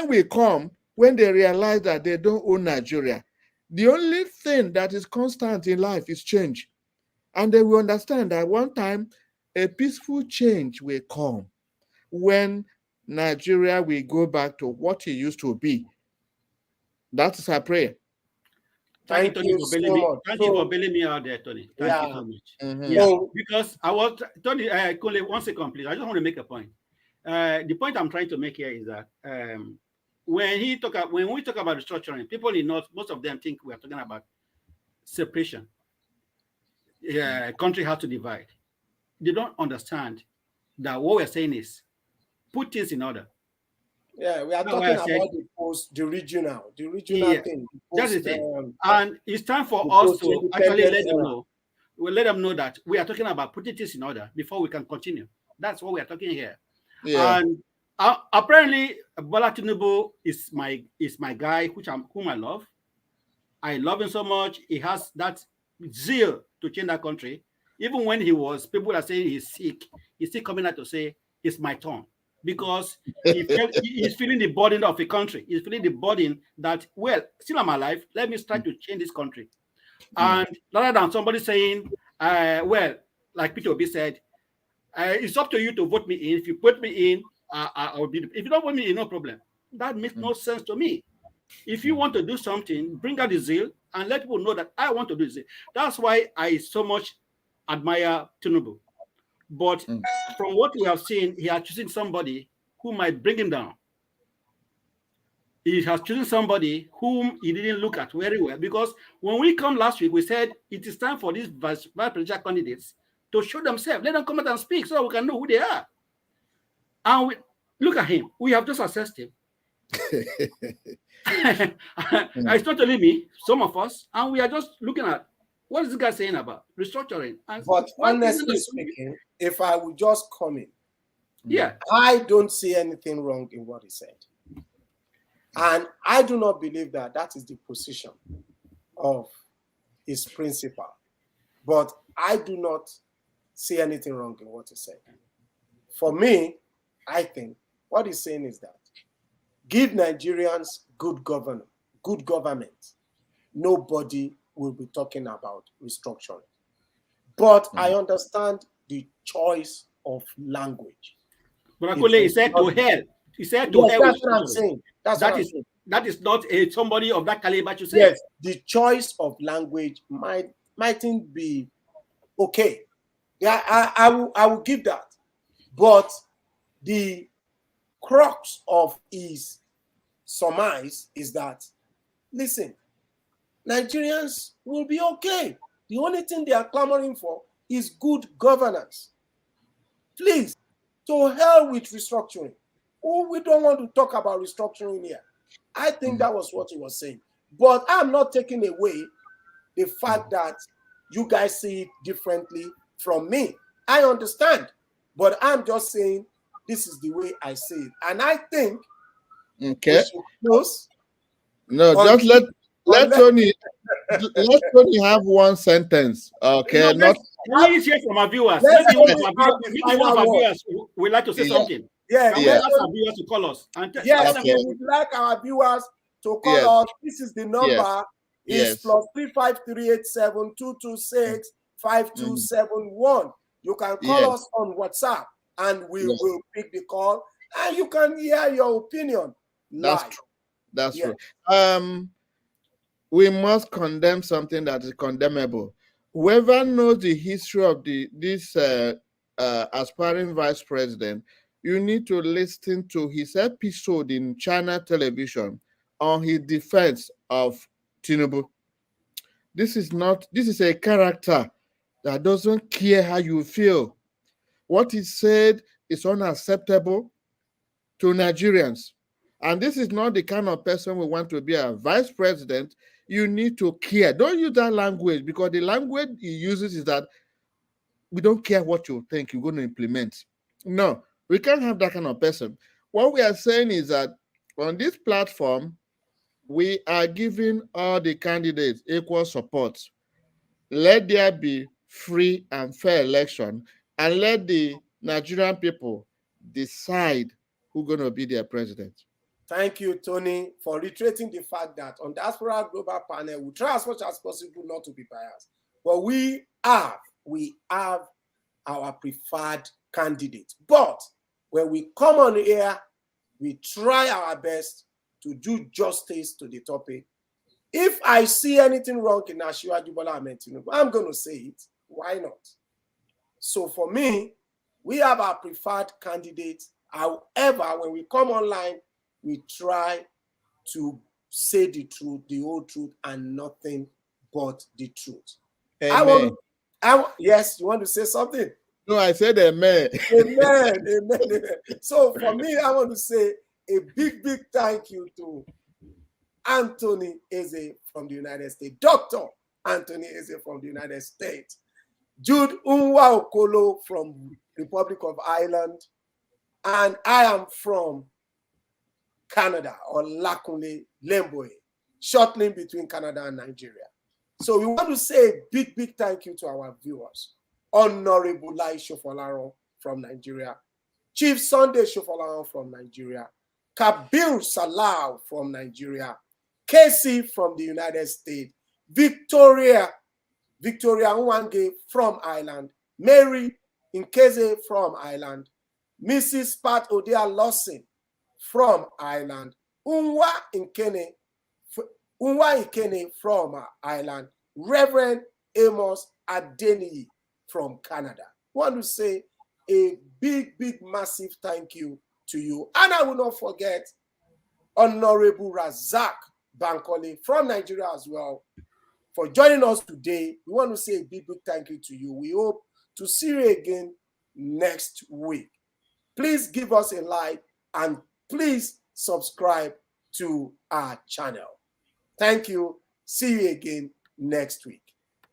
will come when they realize that they don't own Nigeria. The only thing that is constant in life is change. And they will understand that one time a peaceful change will come when Nigeria will go back to what it used to be. That is our prayer. Thank you, Tony, for bailing me. Thank you for bailing me out there, Tony. Thank you so much. Mm-hmm. Yeah, because I was Tony. Kole, 1 second, please. I just want to make a point. The point I'm trying to make here is that when we talk about restructuring, people in North, most of them think we are talking about separation. Country has to divide. They don't understand that what we're saying is put things in order. Yeah, we are talking about the regional thing. That's the thing. And it's time for us to actually let them know. We'll let them know that we are talking about putting things in order before we can continue. That's what we are talking here. Yeah. And apparently, Bola Tinubu is my guy, whom I love. I love him so much. He has that zeal to change that country. Even when people are saying he's sick, he's still coming out to say, it's my turn. Because he's feeling the burden of the country. He's feeling the burden that, well, still I'm alive. Let me try to change this country. And rather than somebody saying, well, like Peter Obi said, it's up to you to vote me in. If you put me in, I will be. If you don't vote me in, no problem. That makes no sense to me. If you want to do something, bring out the zeal and let people know that I want to do this. That's why I so much admire Tinubu. But from what we have seen, he has chosen somebody who might bring him down. he has chosen somebody whom he didn't look at very well. Because when we come last week, we said it is time for these vice presidential candidates to show themselves. Let them come out and speak so we can know who they are. And look at him. We have just assessed him. It's not only me, some of us, and we are just looking at what is this guy saying about restructuring. And But honestly speaking, if I would just come in, yeah, I don't see anything wrong in what he said. And I do not believe that that is the position of his principal. But I do not see anything wrong in what he said. For me, I think what he's saying is that give Nigerians good government. Nobody will be talking about restructuring. But I understand the choice of language. but Akule, he said to hell. He said to hell. That's what I'm saying. That is not somebody of that caliber to say. Yes, the choice of language mightn't be okay. Yeah, I will give that. But the crux of his surmise is that, listen, Nigerians will be okay. The only thing they are clamoring for is good governance. Please, to hell with restructuring. Oh, we don't want to talk about restructuring here. I think that was what he was saying. But I'm not taking away the fact that you guys see it differently from me. I understand. But I'm just saying this is the way I see it. And I think we should close. No, just let Tony have one sentence. Okay, Please hear from our viewers. Maybe one of our viewers would like to say something. Yeah, we ask our viewers to call us. Yes, we would like our viewers to call us. This is the number. It's plus 35387226527. You can call us on WhatsApp and we will pick the call and you can hear your opinion live. That's true. We must condemn something that is condemnable. Whoever knows the history of this aspiring vice president, you need to listen to his episode in China television on his defense of Tinubu. This is a character that doesn't care how you feel. What he said is unacceptable to Nigerians. And this is not the kind of person we want to be a vice president. You need to care. Don't use that language, because the language he uses is that we don't care what you think you're going to implement. No, we can't have that kind of person. What we are saying is that on this platform, we are giving all the candidates equal support. Let there be free and fair election, and let the Nigerian people decide who's going to be their president. Thank you, Tony, for reiterating the fact that on Diaspora Global Panel, we try as much as possible not to be biased. But we have our preferred candidate. But when we come on here, we try our best to do justice to the topic. If I see anything wrong in Asiwaju Bola Ahmed Tinubu, I'm going to say it. Why not? So for me, we have our preferred candidate. However, when we come online, we try to say the truth, the whole truth, and nothing but the truth. Amen. Yes, you want to say something? No, I said amen. Amen. Amen. So for me, I want to say a big thank you to Anthony Eze from the United States, Dr. Anthony Eze from the United States, Jude Unwa Okolo from Republic of Ireland, and I am from Canada, or Lakunle Lemboe, shuttling between Canada and Nigeria. So we want to say a big thank you to our viewers. Honorable Lai Shofolaron from Nigeria, Chief Sunday Shofolaron from Nigeria, Kabir Salau from Nigeria, Casey from the United States, Victoria Nwange from Ireland, Mary Nkeze from Ireland, Mrs. Pat Odia Lawson from Ireland, Unwa Ikene from Ireland, Reverend Amos Adeniyi from Canada. I want to say a big massive thank you to you. And I will not forget Honorable Razak Bankole from Nigeria as well, for joining us today. We want to say a big thank you to you. We hope to see you again next week. Please give us a like and please subscribe to our channel. Thank you. See you again next week.